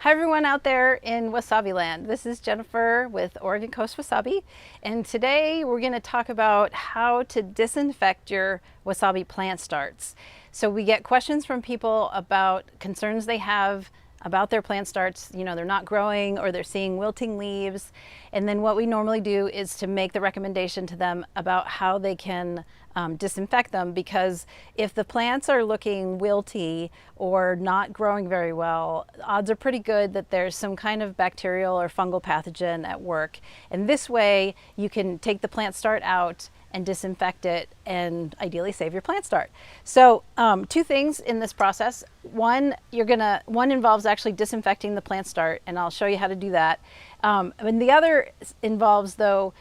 Hi everyone out there in Wasabi land. This is Jennifer with Oregon Coast Wasabi, and today we're going to talk about how to disinfect your wasabi plant starts. So we get questions from people about concerns they have about their plant starts. You know, they're not growing or they're seeing wilting leaves. And then what we normally do is to make the recommendation to them about how they can disinfect them, because if the plants are looking wilty or not growing very well, odds are pretty good that there's some kind of bacterial or fungal pathogen at work. And this way you can take the plant start out and disinfect it and ideally save your plant start. So two things in this process. One involves actually disinfecting the plant start, and I'll show you how to do that. And the other involves though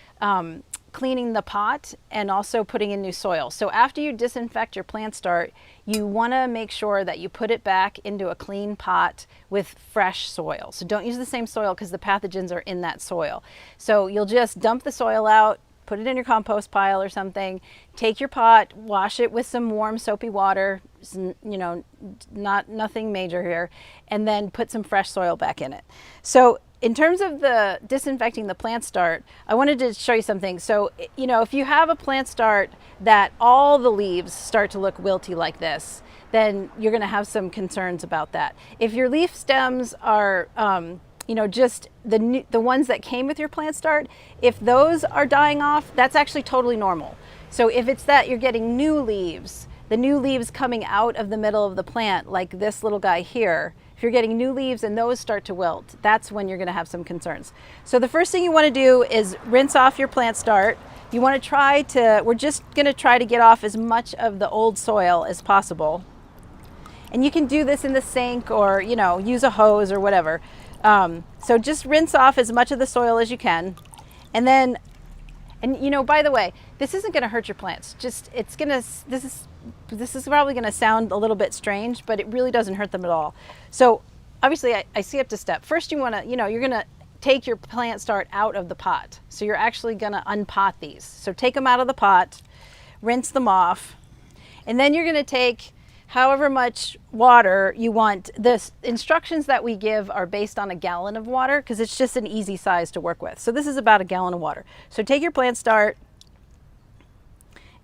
cleaning the pot and also putting in new soil. So after you disinfect your plant start, you want to make sure that you put it back into a clean pot with fresh soil. So don't use the same soil because the pathogens are in that soil. So you'll just dump the soil out, put it in your compost pile or something, take your pot, wash it with some warm soapy water, you know, nothing major here, and then put some fresh soil back in it. So in terms of the disinfecting the plant start, I wanted to show you something. So, you know, if you have a plant start that all the leaves start to look wilty like this, then you're going to have some concerns about that. If your leaf stems are, you know, just the ones that came with your plant start, if those are dying off, that's actually totally normal. So if it's that you're getting new leaves, the new leaves coming out of the middle of the plant, like this little guy here, if you're getting new leaves and those start to wilt, that's when you're going to have some concerns. So the first thing you want to do is rinse off your plant start. You want to we're just going to try to get off as much of the old soil as possible. And you can do this in the sink or, you know, use a hose or whatever. So just rinse off as much of the soil as you can. And then, you know, by the way, this isn't going to hurt your plants. Just, this is probably going to sound a little bit strange, but it really doesn't hurt them at all. So obviously I skipped up to step. First you want to, you know, you're going to take your plant start out of the pot. So you're actually going to unpot these. So take them out of the pot, rinse them off, and then you're going to take however much water you want. The instructions that we give are based on a gallon of water because it's just an easy size to work with. So this is about a gallon of water. So take your plant start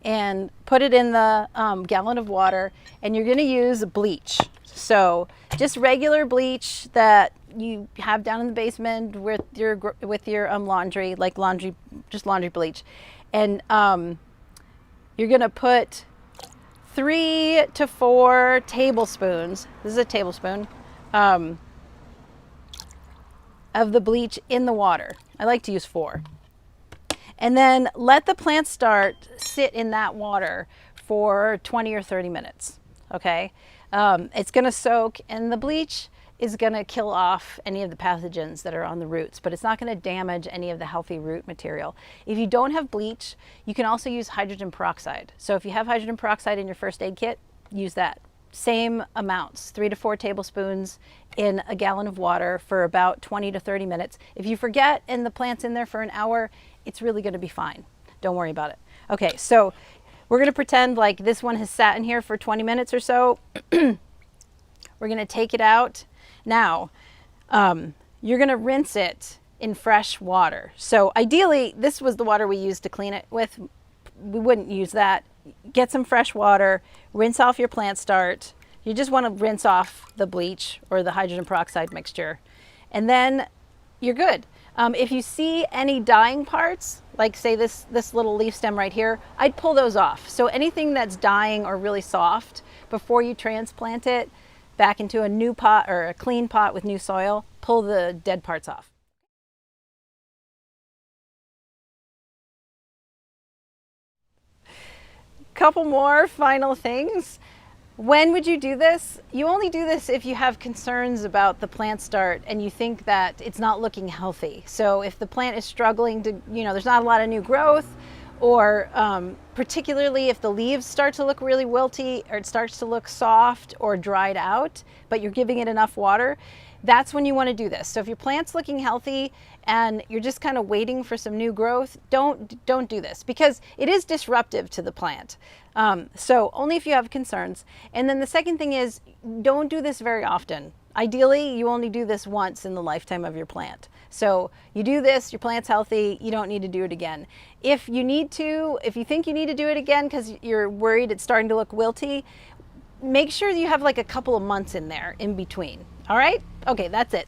and put it in the gallon of water, and you're going to use bleach. So just regular bleach that you have down in the basement with your laundry, like just laundry bleach. And you're going to put 3 to 4 tablespoons, this is a tablespoon, of the bleach in the water. I like to use 4. And then let the plant start sit in that water for 20 or 30 minutes, okay? It's gonna soak, and the bleach is gonna kill off any of the pathogens that are on the roots, but it's not gonna damage any of the healthy root material. If you don't have bleach, you can also use hydrogen peroxide. So if you have hydrogen peroxide in your first aid kit, use that. Same amounts, 3 to 4 tablespoons in a gallon of water for about 20 to 30 minutes. If you forget and the plant's in there for an hour, it's really gonna be fine. Don't worry about it. Okay, so we're gonna pretend like this one has sat in here for 20 minutes or so. We're gonna take it out. Now, you're gonna rinse it in fresh water. So ideally, this was the water we used to clean it with. We wouldn't use that. Get some fresh water, rinse off your plant start. You just wanna rinse off the bleach or the hydrogen peroxide mixture, and then you're good. If you see any dying parts, like say this little leaf stem right here, I'd pull those off. So anything that's dying or really soft, before you transplant it back into a new pot or a clean pot with new soil, pull the dead parts off. Couple more final things. When would you do this? You only do this if you have concerns about the plant start and you think that it's not looking healthy. So if the plant is struggling to, you know, there's not a lot of new growth, or particularly if the leaves start to look really wilty or it starts to look soft or dried out, but you're giving it enough water, that's when you want to do this. So if your plant's looking healthy and you're just kind of waiting for some new growth, don't do this, because it is disruptive to the plant. So only if you have concerns. And then the second thing is, don't do this very often. Ideally, you only do this once in the lifetime of your plant. So you do this, your plant's healthy, you don't need to do it again. If you need to, if you think you need to do it again because you're worried it's starting to look wilty, make sure you have like a couple of months in there in between. All right? Okay, that's it.